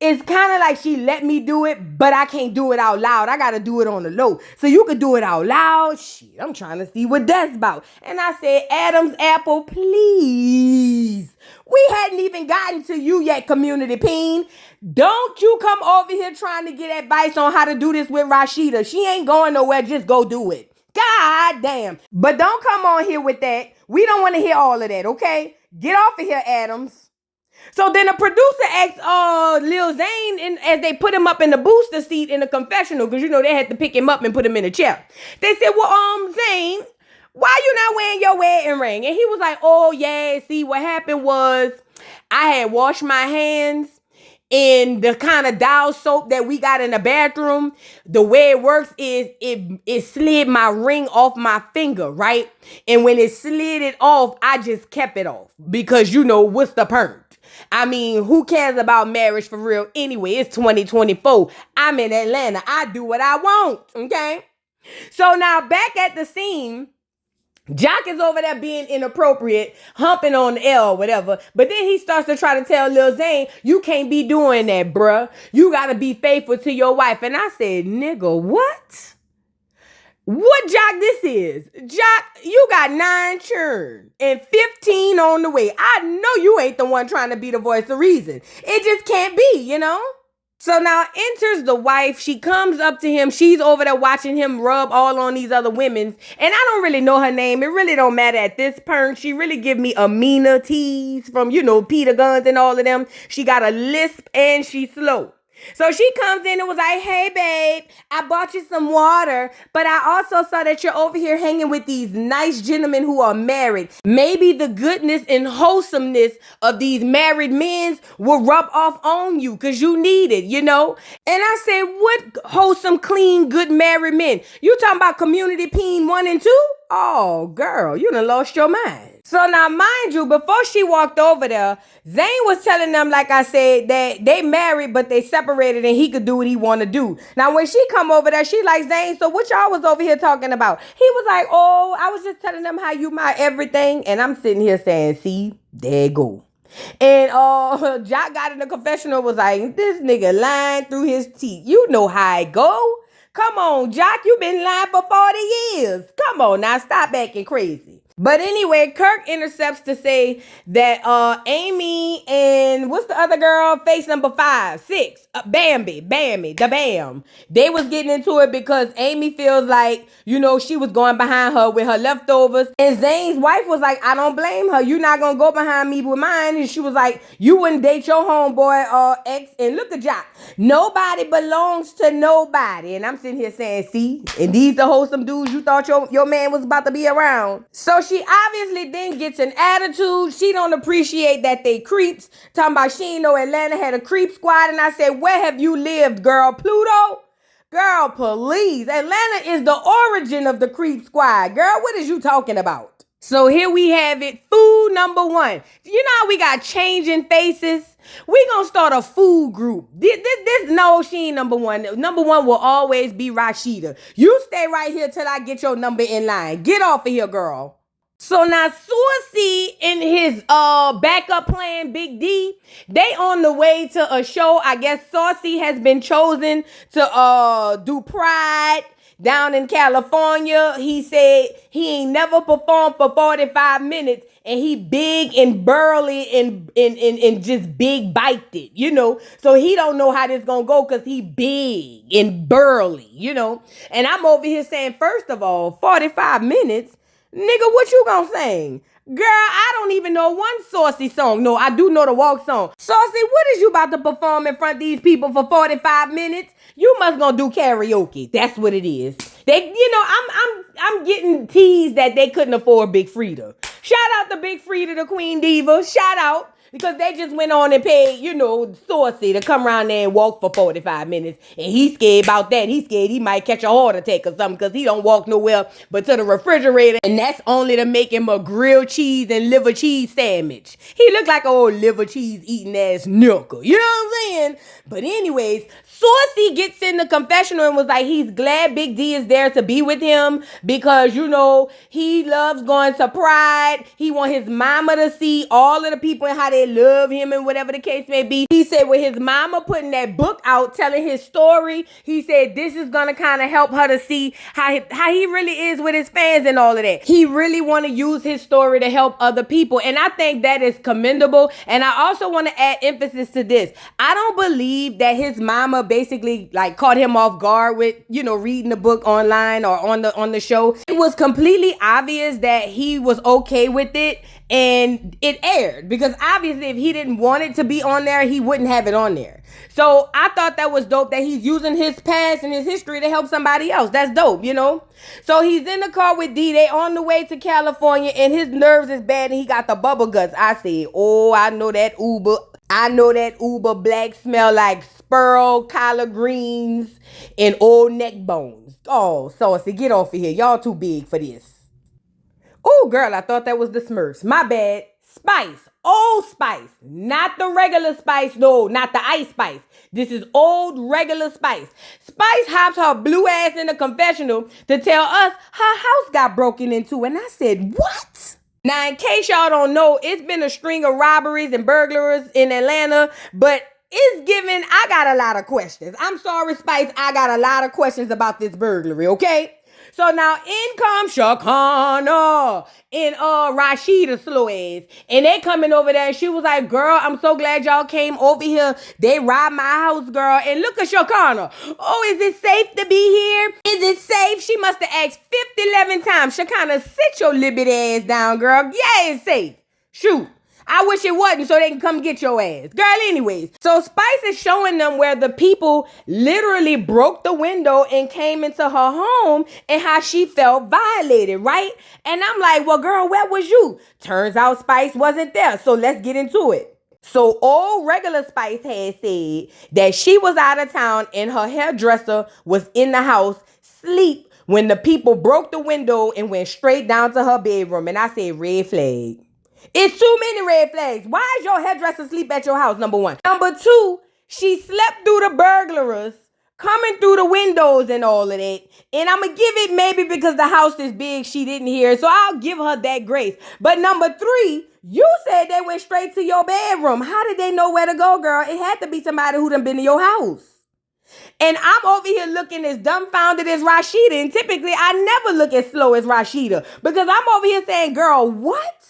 it's kind of like she let me do it, but I can't do it out loud. I got to do it on the low. So you could do it out loud. Shit, I'm trying to see what that's about. And I said, Adam's apple, please. We hadn't even gotten to you yet, community peen. Don't you come over here trying to get advice on how to do this with Rashida. She ain't going nowhere. Just go do it. God damn. But don't come on here with that. We don't want to hear all of that, okay? Get off of here, Adams. So then the producer asked Lil Zayn, as they put him up in the booster seat in the confessional, because you know they had to pick him up and put him in a chair. They said, well, Zayn, why you not wearing your wedding ring? And he was like, oh yeah, see, what happened was I had washed my hands in the kind of dial soap that we got in the bathroom. The way it works is it slid my ring off my finger, right? And when it slid it off, I just kept it off because, you know, what's the point? I mean, who cares about marriage for real anyway? It's 2024. I'm in Atlanta. I do what I want, okay? So now back at the scene, Jock is over there being inappropriate, humping on the L or whatever. But then he starts to try to tell Lil Zayn, you can't be doing that, bruh. You got to be faithful to your wife. And I said, nigga, what? What Jock this is? Jock, you got 9 churn and 15 on the way. I know you ain't the one trying to be the voice of reason. It just can't be, you know? So now enters the wife. She comes up to him. She's over there watching him rub all on these other women's. And I don't really know her name. It really don't matter at this point. She really give me Amina tease from, you know, Peter Guns and all of them. She got a lisp and she's slow. So she comes in and was like, hey, babe, I bought you some water, but I also saw that you're over here hanging with these nice gentlemen who are married. Maybe the goodness and wholesomeness of these married men will rub off on you because you need it, you know? And I said, what wholesome, clean, good married men? You talking about community peen 1 and 2? Oh, girl, you done lost your mind. So now, mind you, before she walked over there, Zayn was telling them, like I said, that they married, but they separated and he could do what he want to do. Now, when she come over there, she like, Zayn, so what y'all was over here talking about? He was like, oh, I was just telling them how you my everything. And I'm sitting here saying, see, there you go. And Jock got in the confessional, was like, this nigga lying through his teeth. You know how I go. Come on, Jock, you been lying for 40 years. Come on, now stop acting crazy. But anyway, Kirk intercepts to say that Amy and what's the other girl? Face number 5, 6, Bambi, the Bam. They was getting into it because Amy feels like, you know, she was going behind her with her leftovers. And Zayn's wife was like, I don't blame her. You're not going to go behind me with mine. And she was like, you wouldn't date your homeboy ex. And look at Jock. Nobody belongs to nobody. And I'm sitting here saying, see, and these the wholesome dudes you thought your man was about to be around. So she obviously then gets an attitude. She don't appreciate that they creeps. Talking about she ain't know Atlanta had a creep squad. And I said, where have you lived, girl? Pluto? Girl, please. Atlanta is the origin of the creep squad. Girl, what is you talking about? So here we have it. Food number 1. You know how we got changing faces? We gonna start a food group. No, she ain't number 1. Number 1 will always be Rashida. You stay right here till I get your number in line. Get off of here, girl. So now Saucy and his backup plan, Big D, they on the way to a show. I guess Saucy has been chosen to do Pride down in California. He said he ain't never performed for 45 minutes and he big and burly and just big biked it, you know. So he don't know how this gonna go because he big and burly, you know. And I'm over here saying, first of all, 45 minutes? Nigga, what you gonna sing? Girl, I don't even know one Saucy song. No, I do know the walk song. Saucy, what is you about to perform in front of these people for 45 minutes? You must gonna do karaoke. That's what it is. They, you know, I'm getting teased that they couldn't afford Big Frida. Shout out to Big Frida, the Queen Diva. Shout out. Because they just went on and paid, you know, Saucy to come around there and walk for 45 minutes. And he's scared about that. He's scared he might catch a heart attack or something because he don't walk nowhere but to the refrigerator. And that's only to make him a grilled cheese and liver cheese sandwich. He looked like an old liver cheese eating ass knuckle. You know what I'm saying? But anyways, Saucy gets in the confessional and was like, he's glad Big D is there to be with him because, you know, he loves going to Pride. He want his mama to see all of the people and how they everybody love him and whatever the case may be. He said with his mama putting that book out, telling his story, he said this is going to kind of help her to see how he really is with his fans and all of that. He really want to use his story to help other people. And I think that is commendable. And I also want to add emphasis to this. I don't believe that his mama basically like caught him off guard with, reading the book online or on the show. It was completely obvious that he was okay with it and it aired, because obviously if he didn't want it to be on there, he wouldn't have it on there. So I thought that was dope that he's using his past and his history to help somebody else. That's dope, So he's in the car with D. They on the way to California and his nerves is bad and he got the bubble guts. I said, oh, I know that Uber black smell like Sperl, collard greens, and old neck bones. Oh, Saucy, get off of here. Y'all too big for this. Oh, girl, I thought that was the Smurfs. My bad. Spice. Old Spice. Not the regular Spice. No, not the Ice Spice. This is old regular Spice. Spice hops her blue ass in the confessional to tell us her house got broken into. And I said, what? Now, in case y'all don't know, it's been a string of robberies and burglaries in Atlanta, but it's giving, I got a lot of questions. I'm sorry, Spice, I got a lot of questions about this burglary, okay? So now in comes Shakana and Rashida slow ass. And they coming over there and she was like, girl, I'm so glad y'all came over here. They robbed my house, girl. And look at Shakana. Oh, is it safe to be here? Is it safe? She must have asked 11 times. Shakana, sit your libby ass down, girl. Yeah, it's safe. Shoot. I wish it wasn't so they can come get your ass. Girl, anyways. So Spice is showing them where the people literally broke the window and came into her home and how she felt violated, right? And I'm like, well, girl, where was you? Turns out Spice wasn't there. So let's get into it. So old regular Spice had said that she was out of town and her hairdresser was in the house sleep when the people broke the window and went straight down to her bedroom. And I said, red flag. It's too many red flags. Why is your hairdresser sleep at your house, number one? Number two, she slept through the burglars coming through the windows and all of that. And I'm going to give it maybe because the house is big, she didn't hear it. So I'll give her that grace. But number three, you said they went straight to your bedroom. How did they know where to go, girl? It had to be somebody who done been to your house. And I'm over here looking as dumbfounded as Rashida. And typically, I never look as slow as Rashida. Because I'm over here saying, girl, what?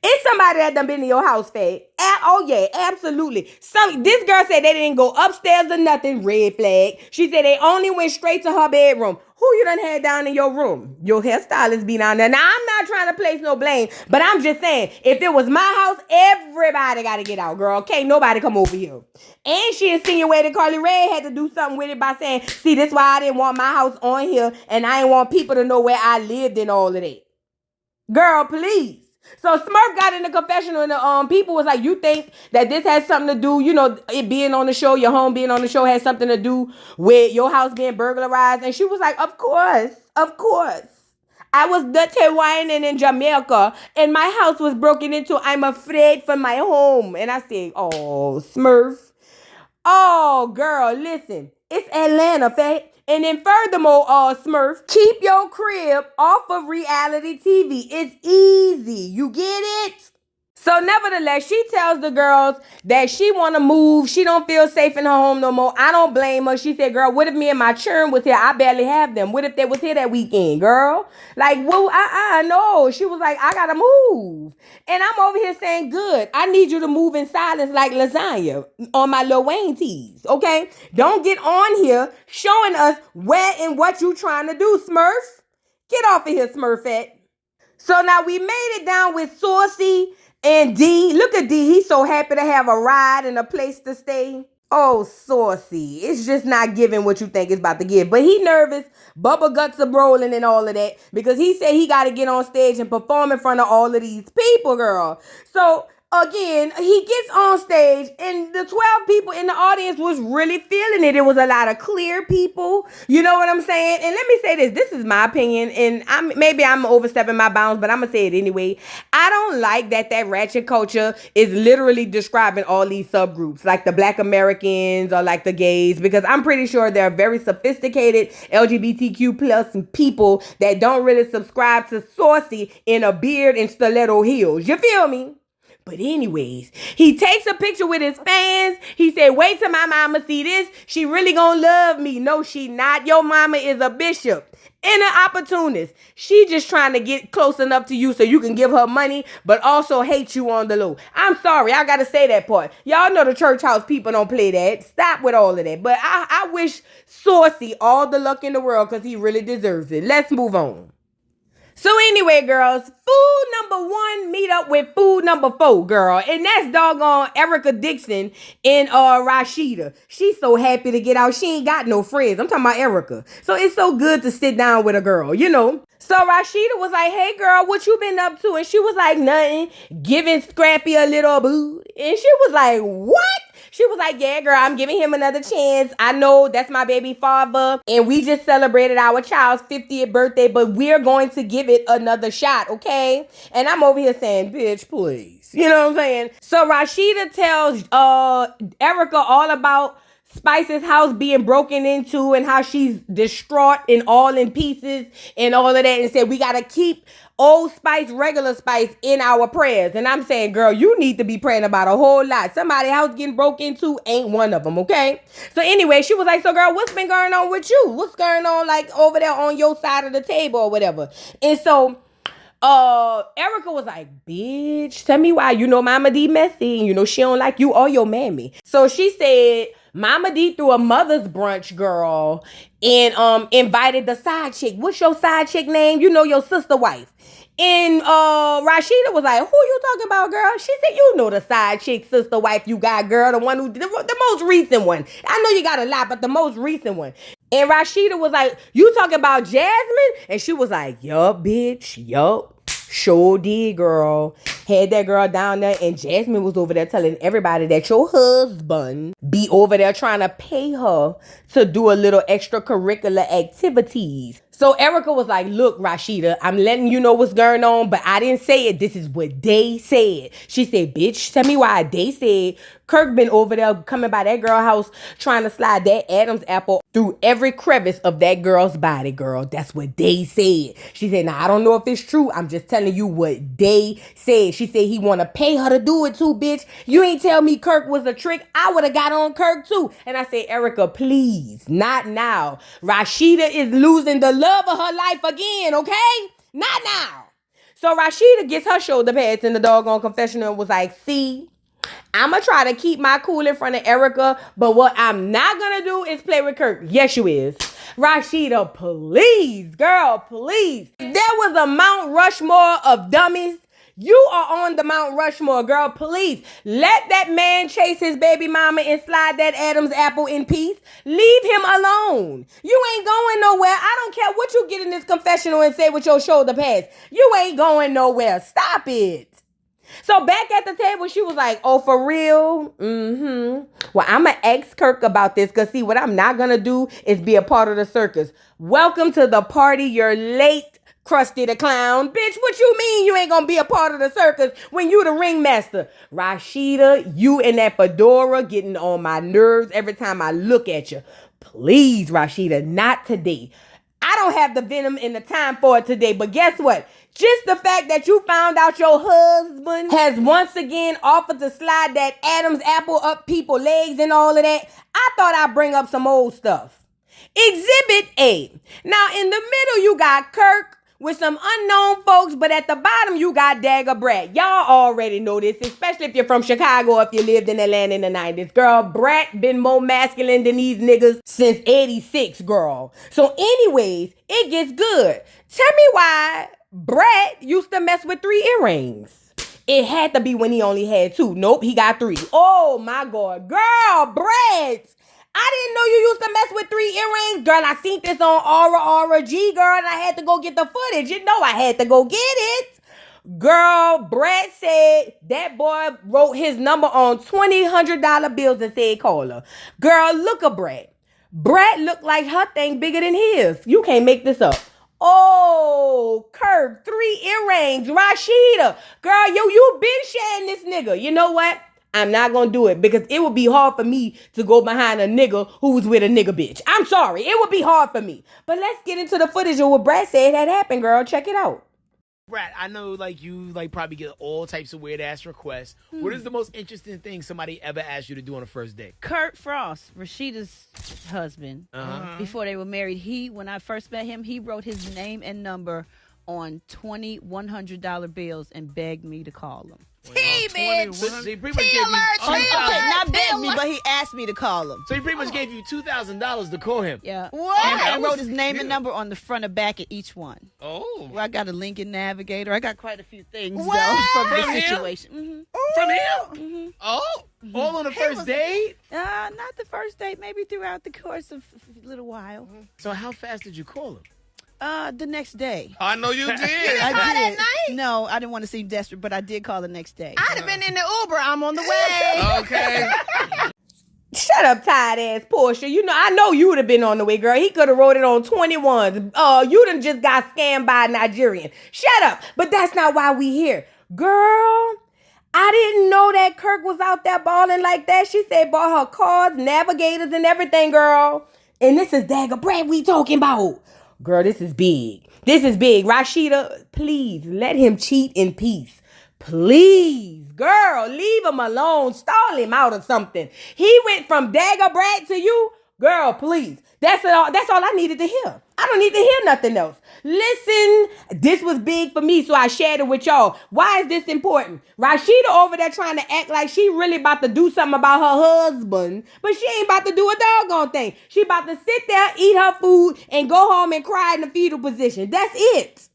It's somebody that done been to your house, Fad. Oh, yeah, absolutely. This girl said they didn't go upstairs or nothing, red flag. She said they only went straight to her bedroom. Who you done had down in your room? Your hairstylist be down there. Now, I'm not trying to place no blame, but I'm just saying, if it was my house, everybody got to get out, girl. Can't nobody come over here. And she insinuated Carly Rae had to do something with it by saying, see, this is why I didn't want my house on here, and I didn't want people to know where I lived and all of that. Girl, please. So Smurf got in the confessional and the people was like, you think that this has something to do, it being on the show, your home being on the show has something to do with your house being burglarized? And she was like, of course. I was dirty whining in Jamaica and my house was broken into. I'm afraid for my home. And I said, oh, Smurf. Oh, girl, listen. It's Atlanta, Faye. And then furthermore, Smurf, keep your crib off of reality TV. It's easy. You get it? So nevertheless, she tells the girls that she want to move. She don't feel safe in her home no more. I don't blame her. She said, girl, what if me and my churn was here? I barely have them. What if they was here that weekend, girl? Like, well, no. She was like, I got to move. And I'm over here saying, good. I need you to move in silence like lasagna on my Lil Wayne tees, okay? Don't get on here showing us where and what you trying to do, Smurf. Get off of here, Smurfette. So now we made it down with Saucy and D. Look at D. He's so happy to have a ride and a place to stay. Oh, Saucy. It's just not giving what you think it's about to give. But he nervous. Bubba guts are rolling and all of that. Because he said he got to get on stage and perform in front of all of these people, girl. So again, he gets on stage and the 12 people in the audience was really feeling it. It was a lot of clear people. You know what I'm saying? And let me say this. This is my opinion. And maybe I'm overstepping my bounds, but I'm going to say it anyway. I don't like that ratchet culture is literally describing all these subgroups, like the Black Americans or like the gays, because I'm pretty sure there are very sophisticated LGBTQ plus people that don't really subscribe to Saucy in a beard and stiletto heels. You feel me? But anyways, he takes a picture with his fans. He said, wait till my mama see this. She really gonna love me. No, she not. Your mama is a bishop and an opportunist. She just trying to get close enough to you so you can give her money, but also hate you on the low. I'm sorry, I gotta say that part. Y'all know the church house people don't play that. Stop with all of that. But I wish Saucy all the luck in the world because he really deserves it. Let's move on. So anyway, girls, food number 1 meet up with food number 4, girl. And that's doggone Erica Dixon and Rashida. She's so happy to get out. She ain't got no friends. I'm talking about Erica. So it's so good to sit down with a girl, you know. So Rashida was like, hey, girl, what you been up to? And she was like, nothing. Giving Scrappy a little boo. And she was like, what? She was like, yeah, girl, I'm giving him another chance. I know that's my baby father. And we just celebrated our child's 50th birthday, but we're going to give it another shot, okay? And I'm over here saying, bitch, please. You know what I'm saying? So Rashida tells Erica all about Spice's house being broken into and how she's distraught and all in pieces and all of that, and said we gotta keep Old Spice, regular Spice in our prayers. And I'm saying, girl, you need to be praying about a whole lot. Somebody's house getting broke into ain't one of them, okay? So anyway, she was like, so girl, what's been going on with you? What's going on like over there on your side of the table or whatever? And so Erica was like, bitch, tell me why. You know Mama D messy, and you know she don't like you or your mammy. So she said Mama D threw a mother's brunch, girl, and invited the side chick. What's your side chick name? You know, your sister wife. And Rashida was like, who you talking about, girl? She said, you know the side chick sister wife you got, girl, the one who the most recent one. I know you got a lot, but the most recent one. And Rashida was like, you talking about Jasmine? And she was like, yup, bitch, yup. Sure did, girl. Had that girl down there, and Jasmine was over there telling everybody that your husband be over there trying to pay her to do a little extracurricular activities. So Erica was like, look, Rashida, I'm letting you know what's going on, but I didn't say it. This is what they said. She said, bitch, tell me why. They said Kirk been over there coming by that girl house trying to slide that Adam's apple through every crevice of that girl's body, girl. That's what they said. She said, now, I don't know if it's true. I'm just telling you what they said. She said he want to pay her to do it too, bitch. You ain't tell me Kirk was a trick. I would have got on Kirk too. And I said, Erica, please, not now. Rashida is losing the love of her life again, okay? Not now. So Rashida gets her shoulder pads in the doggone confessional and was like, see, I'm going to try to keep my cool in front of Erica, but what I'm not going to do is play with Kirk. Yes, you is. Rashida, please, girl, please. There was a Mount Rushmore of dummies. You are on the Mount Rushmore, girl. Please let that man chase his baby mama and slide that Adam's apple in peace. Leave him alone. You ain't going nowhere. I don't care what you get in this confessional and say with your shoulder pads. You ain't going nowhere. Stop it. So back at the table, she was like, oh, for real? Well, I'm going to ask Kirk about this because, see, what I'm not going to do is be a part of the circus. Welcome to the party. You're late, Krusty the Clown. Bitch, what you mean you ain't going to be a part of the circus when you the ringmaster? Rashida, you in that fedora getting on my nerves every time I look at you. Please, Rashida, not today. I don't have the venom and the time for it today, but guess what? Just the fact that you found out your husband has once again offered to slide that Adam's apple up people's legs and all of that, I thought I'd bring up some old stuff. Exhibit A. Now, in the middle, you got Kirk with some unknown folks, but at the bottom, you got Dagger Brat. Y'all already know this, especially if you're from Chicago or if you lived in Atlanta in the 90s. Girl, Brat been more masculine than these niggas since 86, girl. So anyways, it gets good. Tell me why Brat used to mess with 3 earrings. It had to be when he only had 2. Nope, he got 3. Oh my God. Girl, Brat. I didn't know you used to mess with 3 earrings. Girl, I seen this on Aura G, girl, and I had to go get the footage. You know I had to go get it. Girl, Brad said that boy wrote his number on $100 bills and said call her. Girl, look at Brad. Brad looked like her thing bigger than his. You can't make this up. Oh, Kirk, 3 earrings. Rashida. Girl, you been sharing this nigga. You know what? I'm not going to do it because it would be hard for me to go behind a nigga who was with a nigga bitch. I'm sorry. It would be hard for me. But let's get into the footage of what Brad said had happened, girl. Check it out. Brad, I know like you like probably get all types of weird ass requests. What is the most interesting thing somebody ever asked you to do on a first date? Kirk Frost, Rashida's husband, before they were married, when I first met him, he wrote his name and number on 20 $100 bills and begged me to call him. So he pretty much gave you Not begged me, but he asked me to call him. So he pretty much gave you $2,000 to call him. Yeah. What? And wrote his name and number on the front and back of each one. Oh. Well, I got a Lincoln Navigator. I got quite a few things What? though from From the him? situation. From him? Oh. All on the first date? Not the first date, maybe throughout the course of a little while. So how fast did you call him? The next day. I know you did. I Call did. that night? No, I didn't want to seem desperate, but I did call the next day. I'd have been in the Uber. I'm on the way. Okay. Shut up, tired ass Portia. You know, I know you would have been on the way, girl. He could have wrote it on 21s. You done just got scammed by a Nigerian. Shut up. But that's not why we here. Girl, I didn't know that Kirk was out there balling like that. She said bought her cars, navigators, and everything, girl. And this is Dagger Brad we talking about. Girl, this is big. This is big. Rashida, please let him cheat in peace. Please, girl, leave him alone. Stall him out or something. He went from Dagger Brad to you. Girl, please. That's all I needed to hear. I don't need to hear nothing else. Listen, this was big for me, so I shared it with y'all. Why is this important? Rashida over there trying to act like she really about to do something about her husband, but she ain't about to do a doggone thing. She about to sit there, eat her food, and go home and cry in the fetal position. That's it.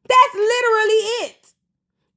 That's literally it.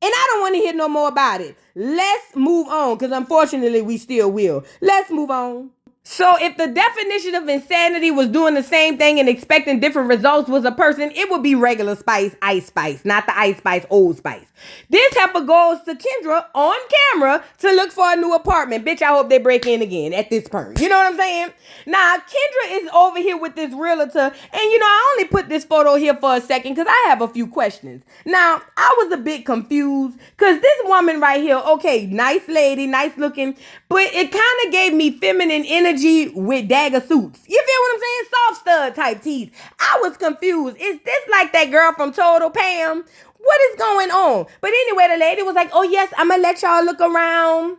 And I don't want to hear no more about it. Let's move on, because unfortunately we still will. Let's move on. So if the definition of insanity was doing the same thing and expecting different results was a person, it would be regular Spice, Ice Spice, not the Ice Spice, Old Spice. This heifer goes to Kendra on camera to look for a new apartment. Bitch, I hope they break in again at this point. You know what I'm saying? Now, Kendra is over here with this realtor. And, I only put this photo here for a second because I have a few questions. Now, I was a bit confused because this woman right here, okay, nice lady, nice looking, but it kind of gave me feminine energy with dagger suits. You feel what I'm saying? Soft stud type tees. I was confused. Is this like that girl from Total Pam? What is going on? But anyway, the lady was like, oh yes, I'm gonna let y'all look around.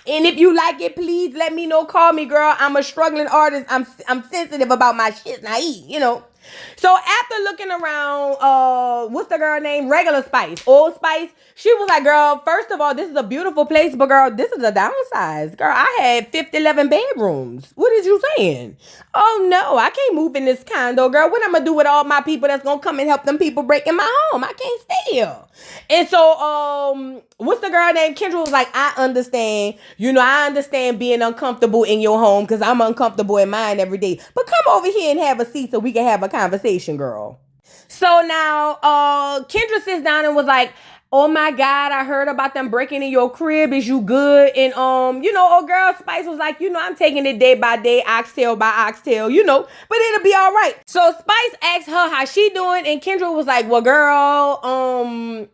And if you like it, please let me know. Call me, girl. I'm a struggling artist. I'm sensitive about my shit and I eat, So after looking around, what's the girl name? Regular Spice, Old Spice. She was like, girl, first of all, this is a beautiful place, but girl, this is a downsize. Girl, I had 11 bedrooms. What is you saying? Oh no, I can't move in this condo, girl. What I'm gonna do with all my people that's gonna come and help them people break in my home? I can't stay here. And so, what's the girl name? Kendra was like, I understand. I understand being uncomfortable in your home because I'm uncomfortable in mine every day. But come over here and have a seat so we can have a conversation, girl. So now, Kendra sits down and was like, oh my God, I heard about them breaking in your crib. Is you good? And, old girl Spice was like, I'm taking it day by day, oxtail by oxtail, but it'll be all right. So Spice asked her how she doing. And Kendra was like, well, girl, me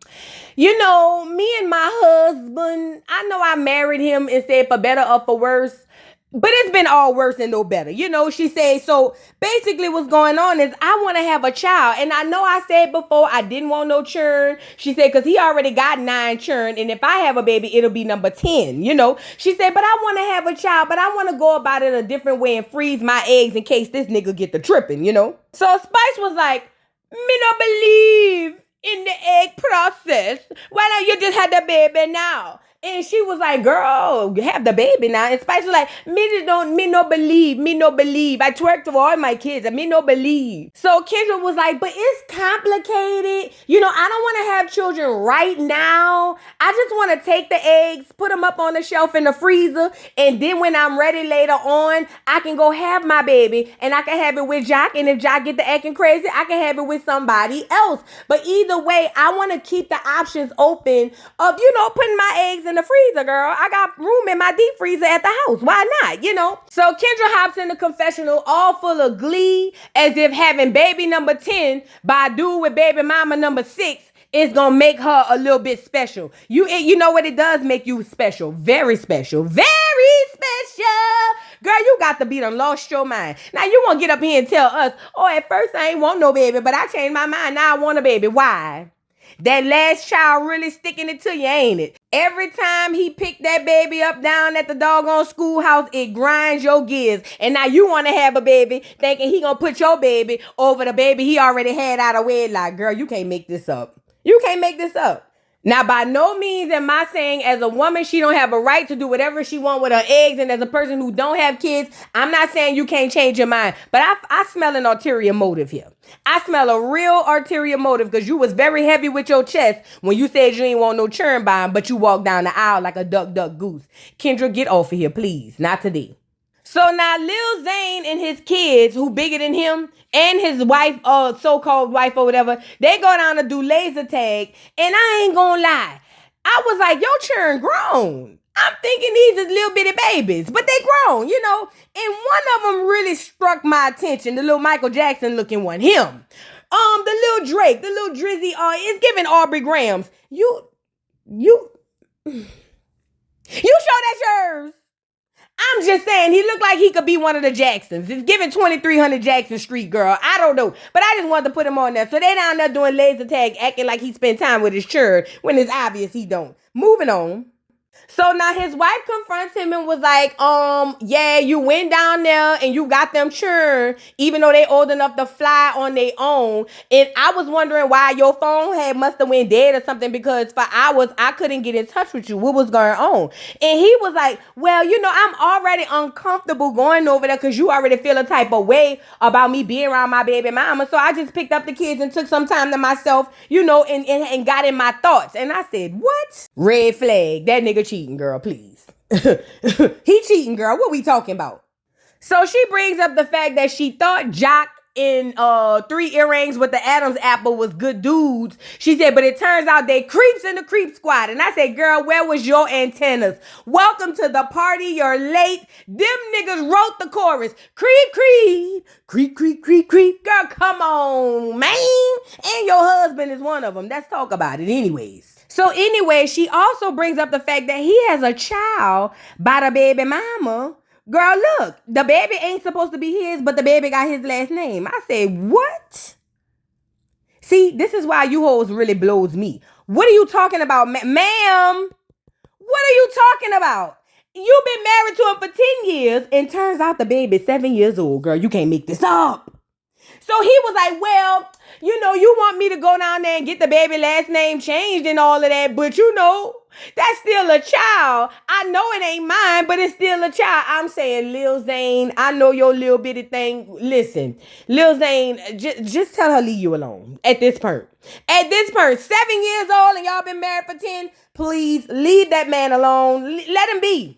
and my husband, I know I married him and said for better or for worse. But it's been all worse and no better. She said, so basically what's going on is I want to have a child. And I know I said before I didn't want no churn. She said, because he already got 9 churn. And if I have a baby, it'll be number 10, She said, but I want to have a child, but I want to go about it a different way and freeze my eggs in case this nigga get the tripping, So Spice was like, me no believe in the egg process. Why don't you just have the baby now? And she was like, girl, have the baby now. And Spice was like, me no believe. I twerk for all my kids. Me no believe. So Kendra was like, but it's complicated. I don't want to have children right now. I just want to take the eggs, put them up on the shelf in the freezer. And then when I'm ready later on, I can go have my baby. And I can have it with Jock. And if Jock get to acting crazy, I can have it with somebody else. But either way, I want to keep the options open of, putting my eggs in the freezer, girl. I got room in my deep freezer at the house. Why not? So Kendra hops in the confessional all full of glee as if having baby number 10 by a dude with baby mama number 6 is gonna make her a little bit special. You know what it does make you special. Very special. Very special. Girl, you got to be done lost your mind. Now you won't get up here and tell us, oh, at first I ain't want no baby, but I changed my mind. Now I want a baby. Why? That last child really sticking it to you, ain't it? Every time he picked that baby up down at the doggone schoolhouse, it grinds your gears. And now you want to have a baby thinking he gonna put your baby over the baby he already had out of wedlock. Girl, you can't make this up. You can't make this up. Now, by no means am I saying as a woman, she don't have a right to do whatever she want with her eggs. And as a person who don't have kids, I'm not saying you can't change your mind. But I smell an ulterior motive here. I smell a real ulterior motive because you was very heavy with your chest when you said you ain't want no churn bond, but you walked down the aisle like a duck, duck, goose. Kendra, get off of here, please. Not today. So now Lil Zayn and his kids, who bigger than him, and his wife, so-called wife or whatever, they go down to do laser tag. And I ain't gonna lie, I was like, your children grown. I'm thinking these is little bitty babies, but they grown, you know. And one of them really struck my attention, the little Michael Jackson looking one, him. The little Drake, the little Drizzy, it's giving Aubrey Grahams. You show that's yours. I'm just saying, he looked like he could be one of the Jacksons. It's giving 2300 Jackson Street, girl. I don't know. But I just wanted to put him on there. So they down there doing laser tag, acting like he spent time with his children, when it's obvious he don't. Moving on. So now his wife confronts him and was like, yeah, you went down there and you got them churned, even though they old enough to fly on their own. And I was wondering why your phone must have went dead or something, because for hours I couldn't get in touch with you. What was going on? And he was like, well, you know, I'm already uncomfortable going over there because you already feel a type of way about me being around my baby mama. So I just picked up the kids and took some time to myself, you know, and got in my thoughts. And I said, what? Red flag. That nigga cheating, girl, please. He cheating, girl. What we talking about? So she brings up the fact that she thought Jock in 3 earrings with the Adam's apple was good dudes. She said, but it turns out they creeps in the creep squad. And I said, girl, where was your antennas? Welcome to the party. You're late. Them niggas wrote the chorus. Creep, creep, creep, creep, creep, creep. Girl, come on, man. And your husband is one of them. Let's talk about it anyways. So anyway, she also brings up the fact that he has a child by the baby mama. Girl, look, the baby ain't supposed to be his, but the baby got his last name. I said, what? See, this is why you hoes really blows me. What are you talking about, ma'am? What are you talking about? You've been married to him for 10 years, and turns out the baby's 7 years old, girl. You can't make this up. So he was like, well, you know, you want me to go down there and get the baby last name changed and all of that, but you know, that's still a child. I know it ain't mine, but it's still a child. I'm saying, Lil Zayn, I know your little bitty thing. Listen, Lil Zayn, just tell her leave you alone at this point. At this point, 7 years old and y'all been married for 10, please leave that man alone. Let him be.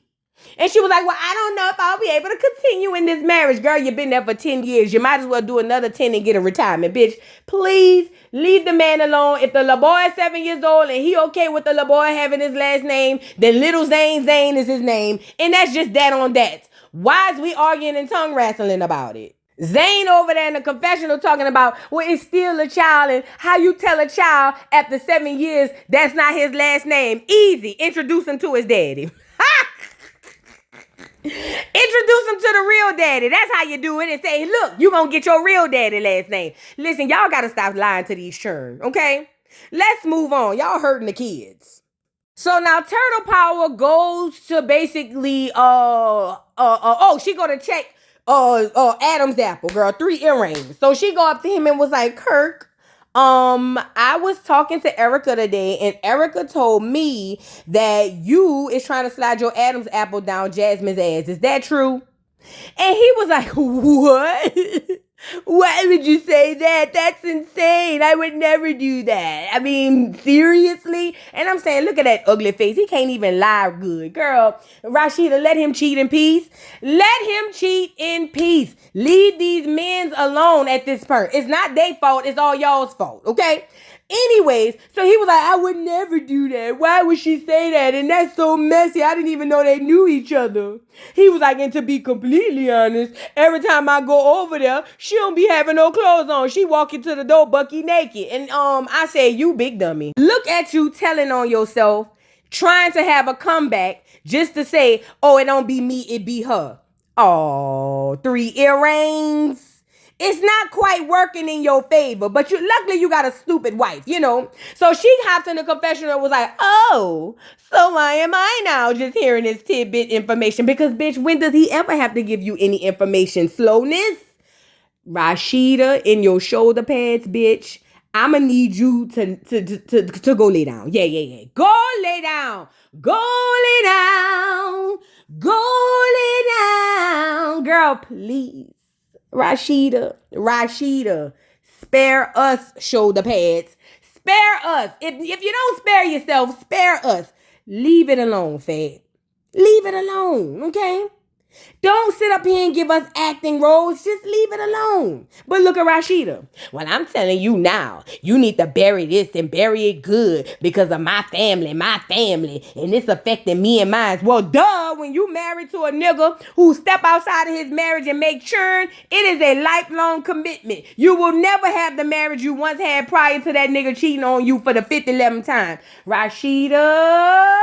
And she was like, well, I don't know if I'll be able to continue in this marriage. Girl, you've been there for 10 years. You might as well do another 10 and get a retirement, bitch. Please leave the man alone. If the little boy is 7 years old and he okay with the little boy having his last name, then little Zayn is his name. And that's just that on that. Why is we arguing and tongue wrestling about it? Zayn over there in the confessional talking about, well, it's still a child, and how you tell a child after 7 years that's not his last name. Easy. Introduce him to his daddy. Introduce him to the real daddy. That's how you do it. And say, look, you gonna get your real daddy last name. Listen, y'all gotta stop lying to these children, okay? Let's move on. Y'all hurting the kids. So now Turtle Power goes to basically she gonna check Adam's apple, girl, 3 earrings. So she go up to him and was like, Kirk, I was talking to Erica today, and Erica told me that you is trying to slide your Adam's apple down Jasmine's ass. Is that true? And he was like, what? Why would you say that? That's insane. I would never do that. I mean, seriously? And I'm saying, look at that ugly face. He can't even lie good. Girl, Rashida, let him cheat in peace. Let him cheat in peace. Leave these men alone at this point. It's not their fault. It's all y'all's fault, okay? Anyways, so he was like, I would never do that. Why would she say that? And that's so messy. I didn't even know they knew each other. He was like, and to be completely honest, every time I go over there, she don't be having no clothes on. She walk into the door bucky naked. And I said, you big dummy. Look at you telling on yourself, trying to have a comeback just to say, oh, it don't be me, it be her. Oh, 3 earrings. it's not quite working in your favor, but luckily you got a stupid wife, you know. So she hopped in the confessional and was like, oh, so why am I now just hearing this tidbit information? Because, bitch, when does he ever have to give you any information? Slowness? Rashida, in your shoulder pads, bitch. I'ma need you to go lay down. Yeah. Go lay down. Go lay down. Go lay down. Girl, please. Rashida, spare us shoulder pads. Spare us. If you don't spare yourself, spare us. Leave it alone, Fed. Leave it alone, okay? Don't sit up here and give us acting roles. Just leave it alone. But look at Rashida. Well, I'm telling you now, you need to bury this and bury it good because of my family, and it's affecting me and mine. Well, duh, when you married to a nigga who step outside of his marriage and make churn, it is a lifelong commitment. You will never have the marriage you once had prior to that nigga cheating on you for the 11th time. Rashida,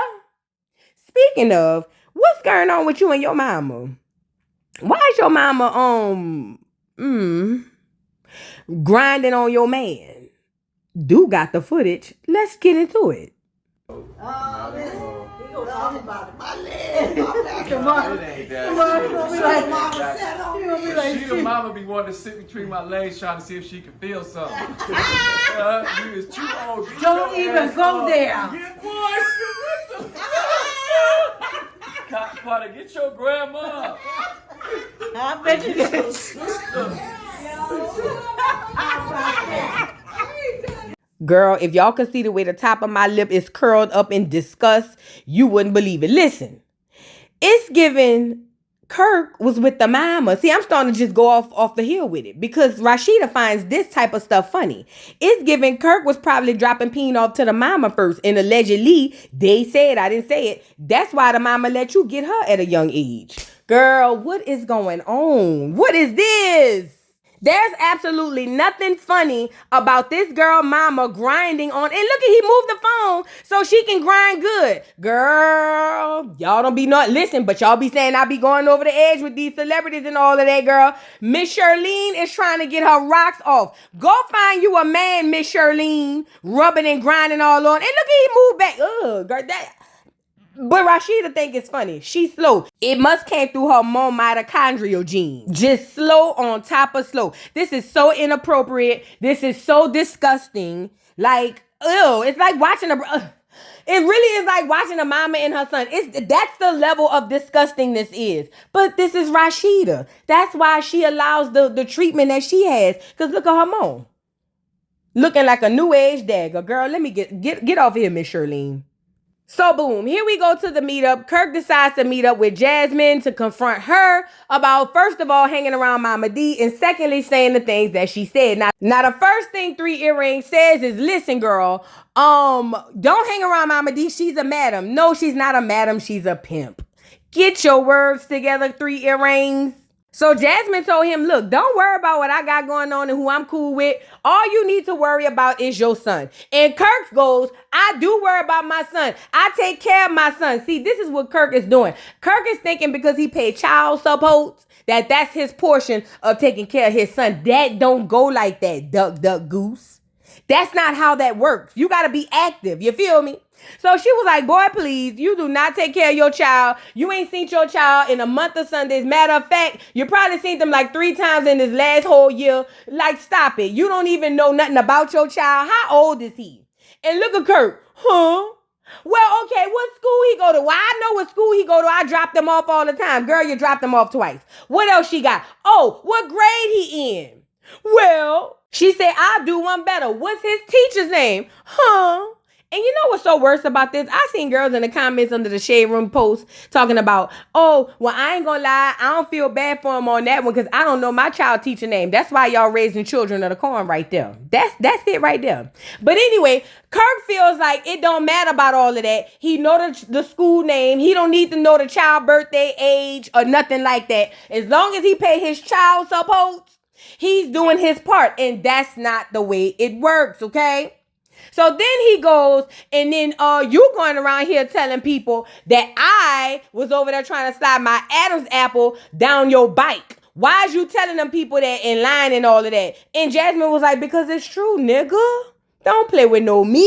speaking of, what's going on with you and your mama? Why is your mama grinding on your man? Do got the footage. Let's get into it. He gonna talk about it. My leg. Come on. He gonna be like, She mama be wanting to sit between my legs trying to see if she can feel something. You is too old. don't even go there. Get boy, what the fuck? Carter, get your grandma. I bet you can. Girl, if y'all could see the way the top of my lip is curled up in disgust, you wouldn't believe it. Listen, it's given Kirk was with the mama. See, I'm starting to just go off the hill with it because Rashida finds this type of stuff funny. It's given Kirk was probably dropping peen off to the mama first, and allegedly, they said, I didn't say it, that's why the mama let you get her at a young age. Girl, what is going on? What is this? There's absolutely nothing funny about this girl mama grinding on. And look at, he moved the phone so she can grind good. Girl, y'all don't be not listen, but y'all be saying I be going over the edge with these celebrities and all of that, girl. Miss Shirlene is trying to get her rocks off. Go find you a man, Miss Shirlene, rubbing and grinding all on. And look at, he moved back. Ugh, girl, that. But Rashida think it's funny. She's slow. It must came through her mom mitochondrial gene. Just slow on top of slow. This is so inappropriate. This is so disgusting. Like, ew. It's like watching it really is like watching a mama and her son. That's the level of disgusting this is. But this is Rashida. That's why she allows the treatment that she has. Because look at her mom. Looking like a new age dagger. Girl, let me get off here, Miss Shirlene. So boom, here we go to the meetup. Kirk decides to meet up with Jasmine to confront her about, first of all, hanging around Mama D, and secondly, saying the things that she said. Now the first thing 3 Earrings says is, listen, girl, don't hang around Mama D. She's a madam. No, she's not a madam. She's a pimp. Get your words together, 3 Earrings. So Jasmine told him, look, don't worry about what I got going on and who I'm cool with. All you need to worry about is your son. And Kirk goes, I do worry about my son. I take care of my son. See, this is what Kirk is doing. Kirk is thinking because he paid child support that's his portion of taking care of his son. That don't go like that, duck, goose. That's not how that works. You got to be active. You feel me? So she was like, boy, please, you do not take care of your child. You ain't seen your child in a month of Sundays. Matter of fact, you probably seen them like 3 times in this last whole year. Like, stop it. You don't even know nothing about your child. How old is he? And look at Kirk. Huh? Well, okay, what school he go to? Well, I know what school he go to. I drop them off all the time. Girl, you dropped them off twice. What else she got? Oh, what grade he in? Well, she said, I'll do one better. What's his teacher's name? Huh? And you know what's so worse about this? I seen girls in the comments under the Shade Room post talking about, oh, well, I ain't gonna lie. I don't feel bad for him on that one because I don't know my child teacher name. That's why y'all raising children of the corn right there. That's it right there. But anyway, Kirk feels like it don't matter about all of that. He know the school name. He don't need to know the child birthday, age, or nothing like that. As long as he pay his child support, he's doing his part. And that's not the way it works, okay? So then he goes, and then you going around here telling people that I was over there trying to slide my Adam's apple down your bike. Why is you telling them people that and lying and all of that? And Jasmine was like, because it's true, nigga. Don't play with no me.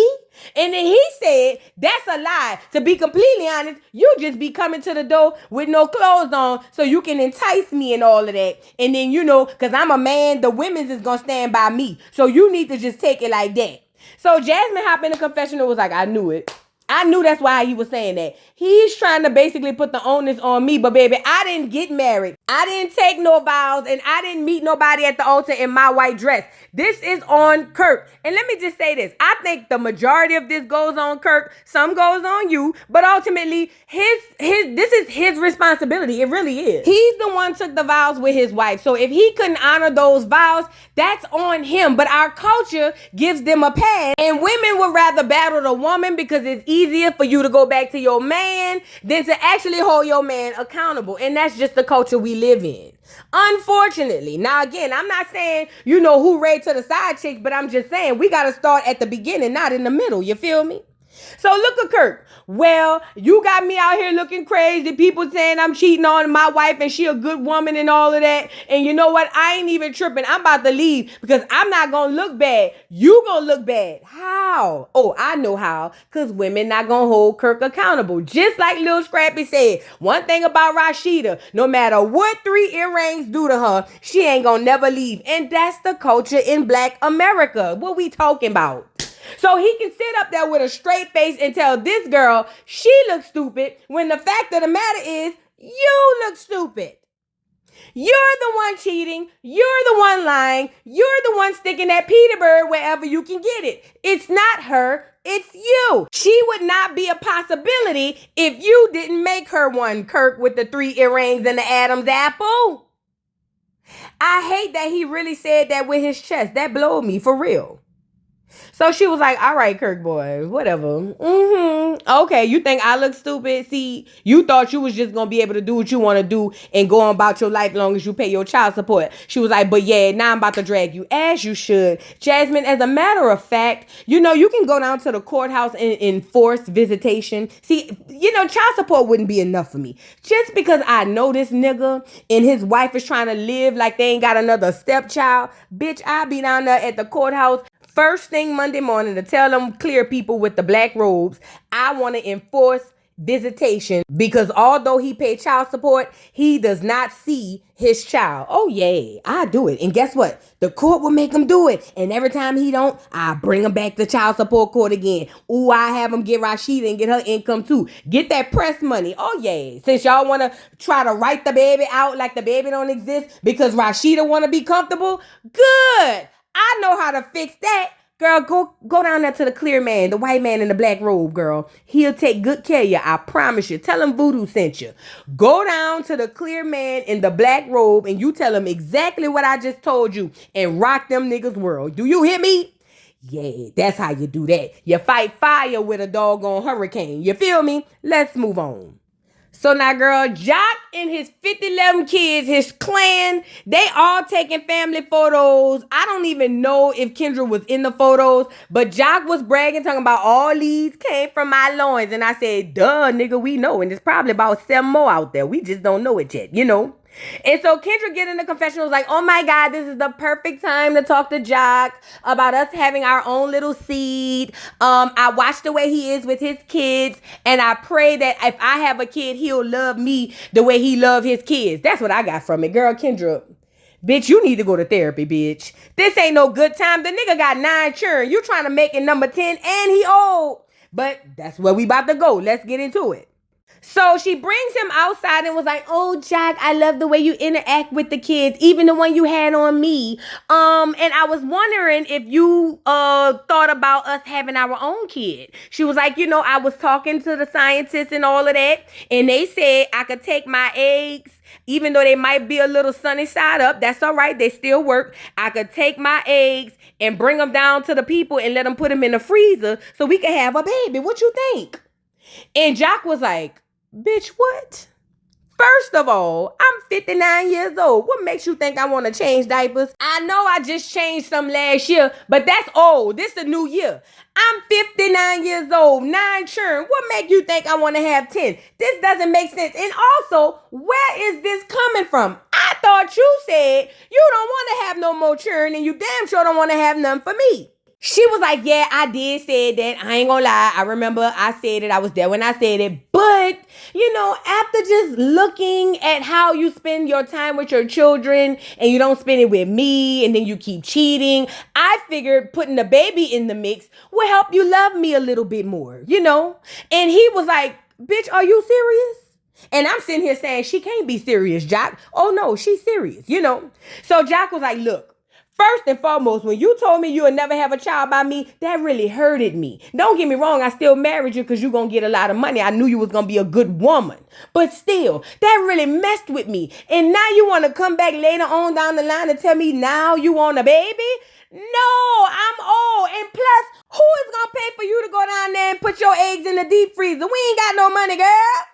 And then he said, that's a lie. To be completely honest, you just be coming to the door with no clothes on so you can entice me and all of that. And then, because I'm a man, the women's is going to stand by me. So you need to just take it like that. So Jasmine hopped in the confessional, was like, I knew it. I knew that's why he was saying that. He's trying to basically put the onus on me. But baby, I didn't get married. I didn't take no vows. And I didn't meet nobody at the altar in my white dress. This is on Kirk. And let me just say this. I think the majority of this goes on Kirk. Some goes on you. But ultimately, this is his responsibility. It really is. He's the one took the vows with his wife. So if he couldn't honor those vows, that's on him. But our culture gives them a pass. And women would rather battle the woman because it's easier for you to go back to your man than to actually hold your man accountable. And that's just the culture we live in. Unfortunately. Now, again, I'm not saying, hooray to the side chicks, but I'm just saying we got to start at the beginning, not in the middle. You feel me? So look at Kirk. Well, you got me out here looking crazy. People saying I'm cheating on my wife and she a good woman and all of that. And you know what? I ain't even tripping. I'm about to leave because I'm not going to look bad. You going to look bad. How? Oh, I know how. Because women not going to hold Kirk accountable. Just like Lil Scrappy said. One thing about Rashida, no matter what 3 earrings do to her, she ain't going to never leave. And that's the culture in Black America. What we talking about? So he can sit up there with a straight face and tell this girl she looks stupid when the fact of the matter is you look stupid. You're the one cheating. You're the one lying. You're the one sticking that Peter bird wherever you can get it. It's not her. It's you. She would not be a possibility if you didn't make her one, Kirk, with the 3 earrings and the Adam's apple. I hate that he really said that with his chest. That blowed me for real. So she was like, all right, Kirk boy, whatever. Okay, you think I look stupid? See, you thought you was just going to be able to do what you want to do and go on about your life long as you pay your child support. She was like, but yeah, now I'm about to drag you as you should. Jasmine, as a matter of fact, you can go down to the courthouse and enforce visitation. See, child support wouldn't be enough for me. Just because I know this nigga and his wife is trying to live like they ain't got another stepchild, bitch, I'll be down there at the courthouse first thing Monday morning to tell them clear people with the black robes, I want to enforce visitation because although he paid child support, he does not see his child. Oh yeah, I do it. And guess what? The court will make him do it. And every time he don't, I bring him back to child support court again. Ooh, I have him get Rashida and get her income too. Get that press money. Oh yeah. Since y'all want to try to write the baby out like the baby don't exist because Rashida want to be comfortable, good. I know how to fix that. Girl, go down there to the clear man, the white man in the black robe, girl. He'll take good care of you. I promise you. Tell him Voodoo sent you. Go down to the clear man in the black robe and you tell him exactly what I just told you and rock them niggas world. Do you hear me? Yeah, that's how you do that. You fight fire with a doggone hurricane. You feel me? Let's move on. So now, girl, Jock and his 11 kids, his clan, they all taking family photos. I don't even know if Kendra was in the photos, but Jock was bragging, talking about all these came from my loins. And I said, duh, nigga, we know. And there's probably about 7 more out there. We just don't know it yet, And so Kendra get in the confessional was like, oh my God, this is the perfect time to talk to Jock about us having our own little seed. I watch the way he is with his kids. And I pray that if I have a kid, he'll love me the way he loved his kids. That's what I got from it. Girl, Kendra, bitch, you need to go to therapy, bitch. This ain't no good time. The nigga got 9 children. You trying to make it number 10 and he old. But that's where we about to go. Let's get into it. So she brings him outside and was like, oh, Jock, I love the way you interact with the kids, even the one you had on me. And I was wondering if you thought about us having our own kid. She was like, I was talking to the scientists and all of that, and they said I could take my eggs, even though they might be a little sunny side up. That's all right. They still work. I could take my eggs and bring them down to the people and let them put them in the freezer so we can have a baby. What you think? And Jock was like, bitch, what? First of all, I'm 59 years old. What makes you think I want to change diapers? I know I just changed some last year, but that's old. This is a new year. I'm 59 years old, 9 churn. What make you think I want to have 10? This doesn't make sense. And also, where is this coming from? I thought you said you don't want to have no more churn and you damn sure don't want to have none for me. She was like, yeah, I did say that. I ain't gonna lie. I remember I said it. I was there when I said it. But, after just looking at how you spend your time with your children and you don't spend it with me and then you keep cheating, I figured putting the baby in the mix will help you love me a little bit more, And he was like, bitch, are you serious? And I'm sitting here saying she can't be serious, Jock. Oh, no, she's serious, So Jock was like, look. First and foremost, when you told me you would never have a child by me, that really hurted me. Don't get me wrong, I still married you because you're going to get a lot of money. I knew you was going to be a good woman. But still, that really messed with me. And now you want to come back later on down the line and tell me now you want a baby? No, I'm old. And plus, who is going to pay for you to go down there and put your eggs in the deep freezer? We ain't got no money, girl.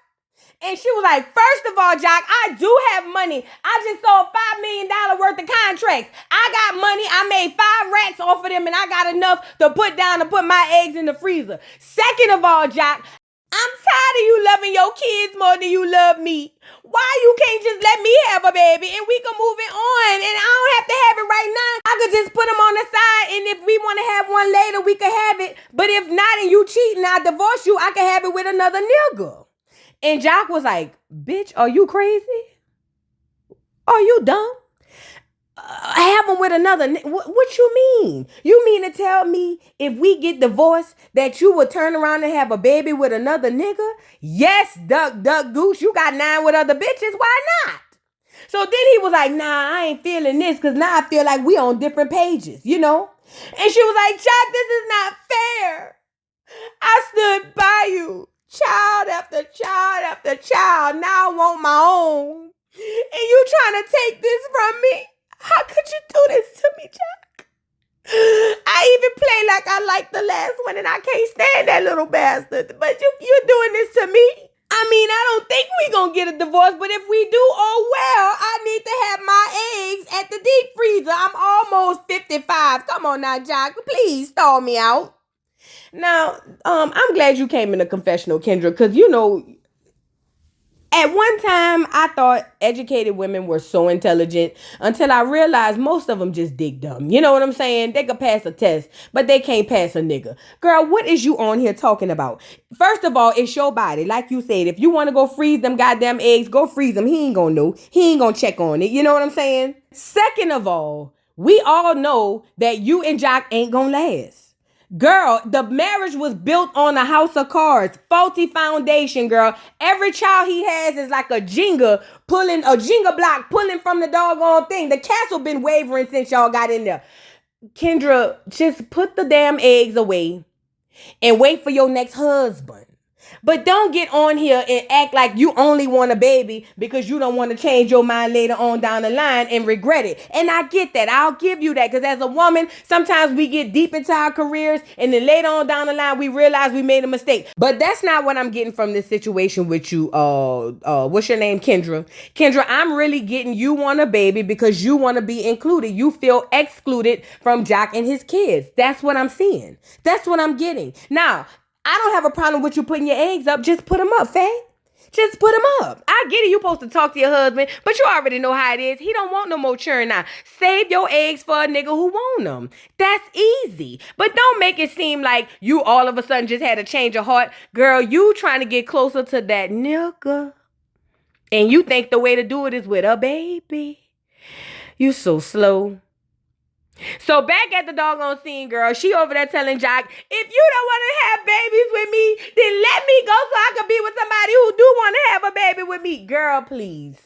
And she was like, first of all, Jock, I do have money. I just sold $5 million worth of contracts. I got money. I made 5 racks off of them, and I got enough to put down to put my eggs in the freezer. Second of all, Jock, I'm tired of you loving your kids more than you love me. Why you can't just let me have a baby and we can move it on? And I don't have to have it right now. I could just put them on the side, and if we want to have one later, we could have it. But if not, and you cheating, I divorce you, I can have it with another nigga. And Jock was like, bitch, are you crazy? Are you dumb? Have him with another. What you mean? You mean to tell me if we get divorced that you would turn around and have a baby with another nigga? Yes, duck, goose. You got 9 with other bitches. Why not? So then he was like, nah, I ain't feeling this because now I feel like we on different pages, And she was like, Jock, this is not fair. I stood by you. Child after child after child. Now I want my own. And you trying to take this from me? How could you do this to me, Jack? I even play like I like the last one and I can't stand that little bastard. But you're doing this to me? I mean, I don't think we gonna get a divorce, but if we do, oh well, I need to have my eggs at the deep freezer. I'm almost 55. Come on now, Jack. Please stall me out. Now, I'm glad you came in the confessional, Kendra, because, at one time, I thought educated women were so intelligent until I realized most of them just dig dumb. You know what I'm saying? They could pass a test, but they can't pass a nigga. Girl, what is you on here talking about? First of all, it's your body. Like you said, if you want to go freeze them goddamn eggs, go freeze them. He ain't gonna know. He ain't gonna check on it. You know what I'm saying? Second of all, we all know that you and Jock ain't gonna last. Girl, the marriage was built on a house of cards. Faulty foundation, girl. Every child he has is like a Jenga block pulling from the doggone thing. The castle been wavering since y'all got in there. Kendra, just put the damn eggs away and wait for your next husband. But don't get on here and act like you only want a baby because you don't want to change your mind later on down the line and regret it. And I get that. I'll give you that because as a woman, sometimes we get deep into our careers and then later on down the line, we realize we made a mistake. But that's not what I'm getting from this situation with you. What's your name? Kendra. Kendra, I'm really getting you want a baby because you want to be included. You feel excluded from Jock and his kids. That's what I'm seeing. That's what I'm getting. Now, I don't have a problem with you putting your eggs up. Just put them up, Faye. Just put them up. I get it. You supposed to talk to your husband, but you already know how it is. He don't want no more churn now. Save your eggs for a nigga who want them. That's easy. But don't make it seem like you all of a sudden just had a change of heart. Girl, you trying to get closer to that nigga. And you think the way to do it is with a baby. You so slow. So back at the doggone scene, girl, she over there telling Jock, if you don't want to have babies with me, then let me go so I can be with somebody who do want to have a baby with me. Girl, please.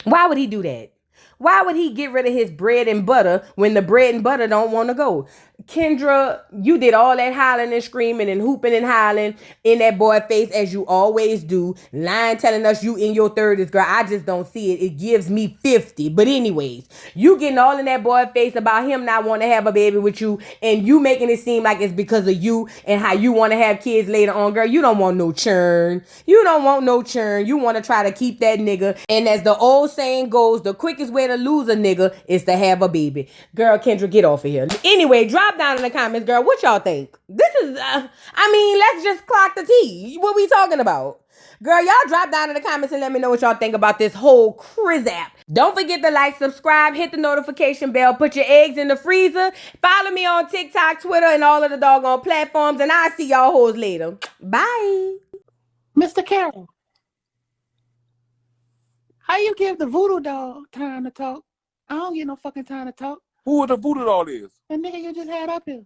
Why would he do that? Why would he get rid of his bread and butter when the bread and butter don't want to go? Kendra, you did all that hollering and screaming and hooping and hollering in that boy face as you always do. Lying, telling us you in your 30s, girl. I just don't see it. It gives me 50. But anyways, you getting all in that boy face about him not wanting to have a baby with you, and you making it seem like it's because of you and how you want to have kids later on, girl. You don't want no churn. You don't want no churn. You want to try to keep that nigga. And as the old saying goes, the quickest way to lose a nigga is to have a baby. Girl, Kendra, get off of here. Anyway, drop down in the comments, girl. What y'all think? This is, let's just clock the tea. What we talking about? Girl, y'all drop down in the comments and let me know what y'all think about this whole Criz app. Don't forget to like, subscribe, hit the notification bell, put your eggs in the freezer. Follow me on TikTok, Twitter, and all of the doggone platforms, and I'll see y'all hoes later. Bye. Mr. Carroll, how you give the voodoo doll time to talk? I don't get no fucking time to talk. Who the voodoo doll is? The nigga you just had up here.